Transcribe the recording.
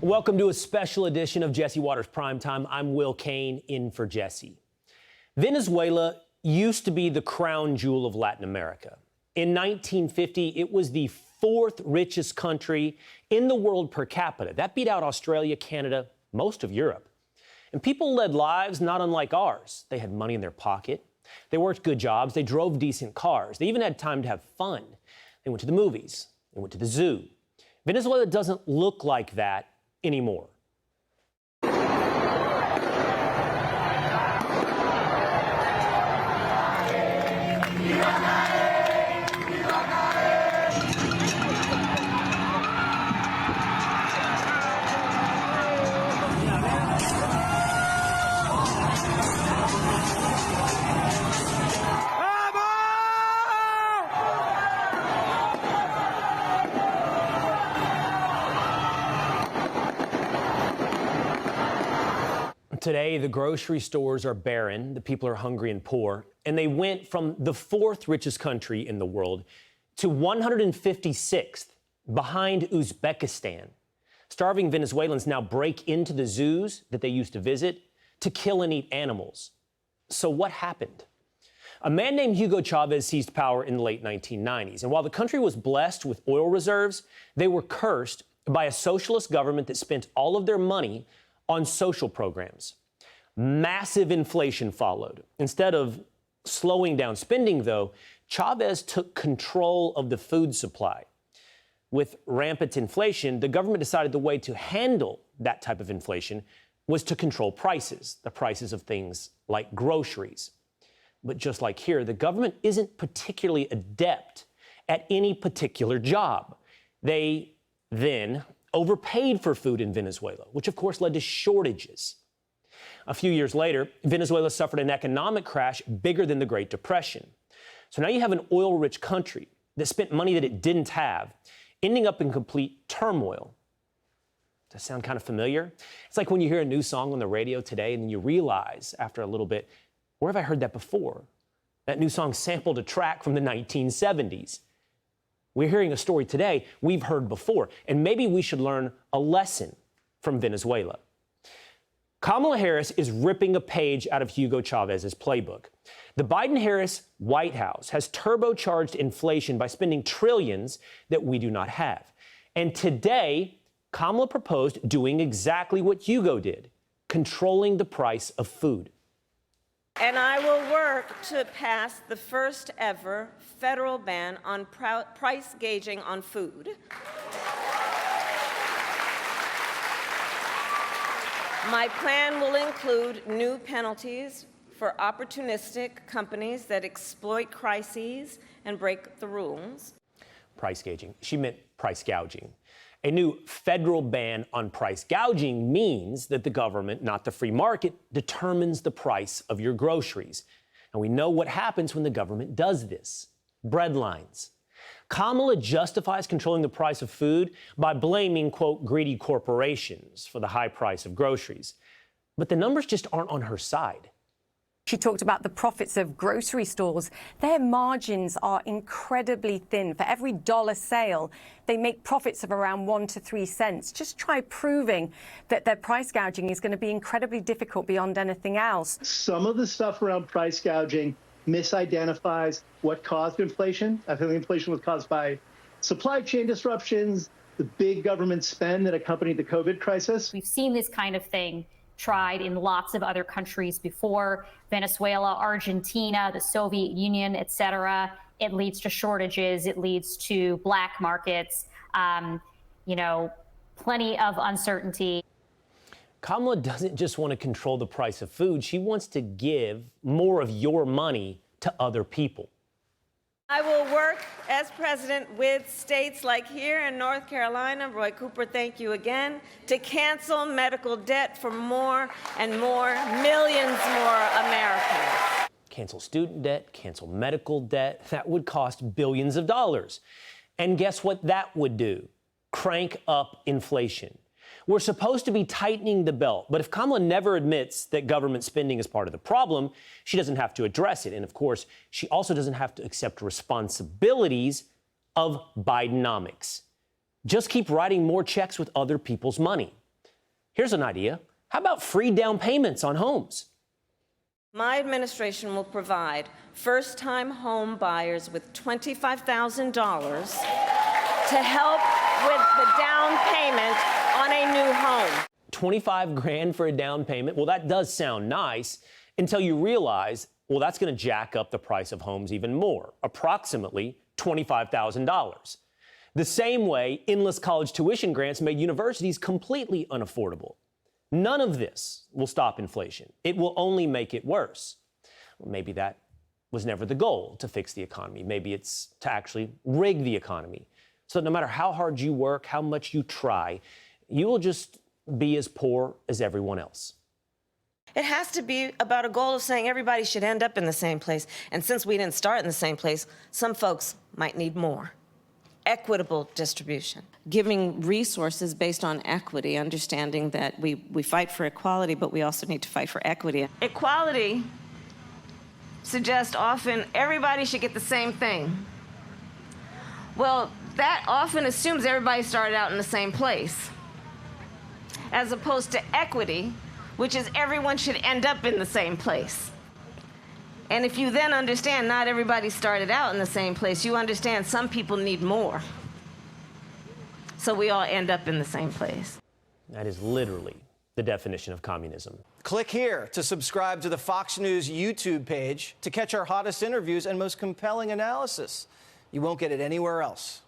Welcome to a special edition of Jesse Watters Primetime. I'm Will Cain, in for Jesse. Venezuela used to be the crown jewel of Latin America. In 1950, it was the fourth richest country in the world per capita. That beat out Australia, Canada, most of Europe. And people led lives not unlike ours. They had money in their pocket. They worked good jobs. They drove decent cars. They even had time to have fun. They went to the movies. They went to the zoo. Venezuela doesn't look like that anymore. Today, the grocery stores are barren, the people are hungry and poor, and they went from the fourth richest country in the world to 156th, behind Uzbekistan. Starving Venezuelans now break into the zoos that they used to visit to kill and eat animals. So what happened? A man named Hugo Chavez seized power in the late 1990s, and while the country was blessed with oil reserves, they were cursed by a socialist government that spent all of their money on social programs. Massive inflation followed. Instead of slowing down spending, though, Chavez took control of the food supply. With rampant inflation, the government decided the way to handle that type of inflation was to control prices, the prices of things like groceries. But just like here, the government isn't particularly adept at any particular job. They then overpaid for food in Venezuela, which of course led to shortages. A few years later, Venezuela suffered an economic crash bigger than the Great Depression. So now you have an oil-rich country that spent money that it didn't have, ending up in complete turmoil. Does that sound kind of familiar? It's like when you hear a new song on the radio today and then you realize after a little bit, where have I heard that before? That new song sampled a track from the 1970s. We're hearing a story today we've heard before, and maybe we should learn a lesson from Venezuela. Kamala Harris is ripping a page out of Hugo Chavez's playbook. The Biden-Harris White House has turbocharged inflation by spending trillions that we do not have. And today, Kamala proposed doing exactly what Hugo did, controlling the price of food. And I will work to pass the first ever federal ban on price gauging on food. My plan will include new penalties for opportunistic companies that exploit crises and break the rules. Price gauging. She meant price gouging. A new federal ban on price gouging means that the government, not the free market, determines the price of your groceries. And we know what happens when the government does this. Breadlines. Kamala justifies controlling the price of food by blaming, quote, greedy corporations for the high price of groceries. But the numbers just aren't on her side. She talked about the profits of grocery stores. Their margins are incredibly thin. For every dollar sale, they make profits of around 1 to 3 cents. Just try proving that their price gouging is going to be incredibly difficult beyond anything else. Some of the stuff around price gouging misidentifies what caused inflation. I think inflation was caused by supply chain disruptions, the big government spend that accompanied the COVID crisis. We've seen this kind of thing tried in lots of other countries before: Venezuela, Argentina, the Soviet Union, et cetera. It leads to shortages. It leads to black markets, plenty of uncertainty. Kamala doesn't just want to control the price of food. She wants to give more of your money to other people. I will work as president with states like here in North Carolina, Roy Cooper, thank you again, to cancel medical debt for more and more, millions more Americans. Cancel student debt, cancel medical debt. That would cost billions of dollars. And guess what that would do? Crank up inflation. We're supposed to be tightening the belt, but if Kamala never admits that government spending is part of the problem, she doesn't have to address it. And of course, she also doesn't have to accept responsibilities of Bidenomics. Just keep writing more checks with other people's money. Here's an idea. How about free down payments on homes? My administration will provide first-time home buyers with $25,000 to help with the down payment on a new home. 25 grand for a down payment? Well, that does sound nice until you realize, well, that's going to jack up the price of homes even more, approximately $25,000. The same way endless college tuition grants made universities completely unaffordable. None of this will stop inflation. It will only make it worse. Well, maybe that was never the goal, to fix the economy. Maybe it's to actually rig the economy. So no matter how hard you work, how much you try, you will just be as poor as everyone else. It has to be about a goal of saying everybody should end up in the same place. And since we didn't start in the same place, some folks might need more. Equitable distribution. Giving resources based on equity, understanding that we fight for equality, but we also need to fight for equity. Equality suggests often everybody should get the same thing. Well, that often assumes everybody started out in the same place, as opposed to equity, which is everyone should end up in the same place. And if you then understand not everybody started out in the same place, you understand some people need more. So we all end up in the same place. That is literally the definition of communism. Click here to subscribe to the Fox News YouTube page to catch our hottest interviews and most compelling analysis. You won't get it anywhere else.